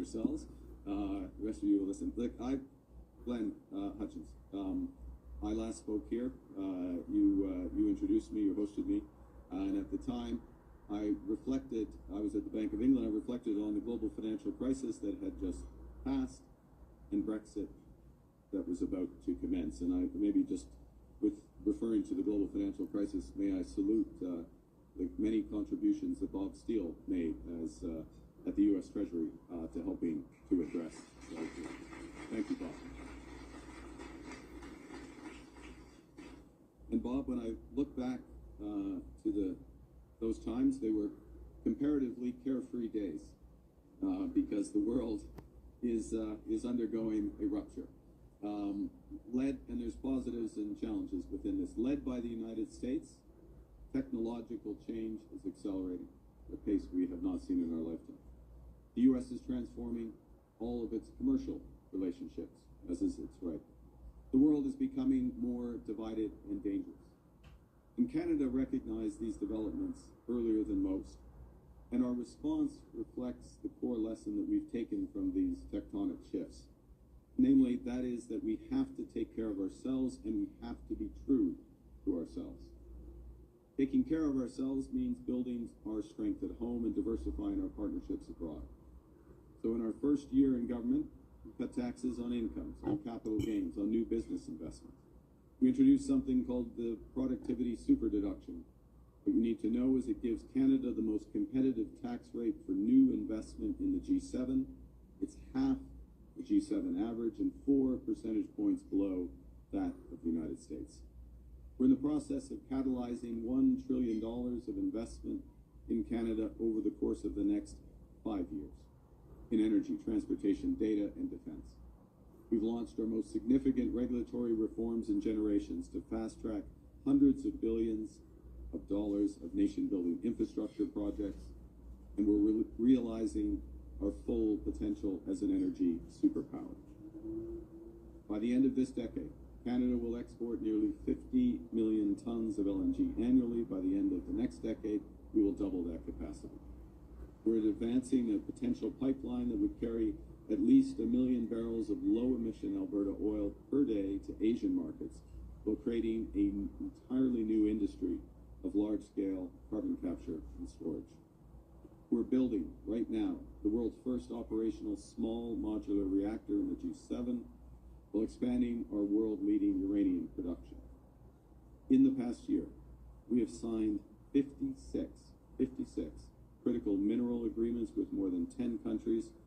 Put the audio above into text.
yourselves. The rest of you will listen. Look, Glenn Hutchins. I last spoke here. You introduced me, you hosted me, and at the time I reflected, I was at the Bank of England, I reflected on the global financial crisis that had just passed and Brexit that was about to commence. And I maybe just with referring to the global financial crisis, may I salute the many contributions that Bob Steele made as at the U.S. Treasury to helping to address. Thank you, Bob. And Bob, when I look back to those times, they were comparatively carefree days because the world is undergoing a rupture. Led, and there's positives and challenges within this, led by the United States, technological change is accelerating at a pace we have not seen in our lifetime. The U.S. is transforming all of its commercial relationships, as is its right. The world is becoming more divided and dangerous. And Canada recognized these developments earlier than most, and our response reflects the core lesson that we've taken from these tectonic shifts. Namely, that is that we have to take care of ourselves and we have to be true to ourselves. Taking care of ourselves means building our strength at home and diversifying our partnerships abroad. So in our first year in government, we cut taxes on incomes, on capital gains, on new business investments. We introduced something called the Productivity Super Deduction. What you need to know is it gives Canada the most competitive tax rate for new investment in the G7. It's half the G7 average and 4 percentage points below that of the United States. We're in the process of catalyzing $1 trillion of investment in Canada over the course of the next 5 years in energy, transportation, data, and defense. We've launched our most significant regulatory reforms in generations to fast-track hundreds of billions of dollars of nation-building infrastructure projects, and we're realizing our full potential as an energy superpower. By the end of this decade, Canada will export nearly 50 million tons of LNG annually. By the end of the next decade, we will double that capacity. We're advancing a potential pipeline that would carry at least 1 million barrels of low-emission Alberta oil per day to Asian markets, while creating an entirely new industry of large-scale carbon capture and storage. We're building, right now, the world's first operational small modular reactor in the G7, while expanding our world-leading uranium production. In the past year, we have signed 56 critical mineral agreements with more than 10 countries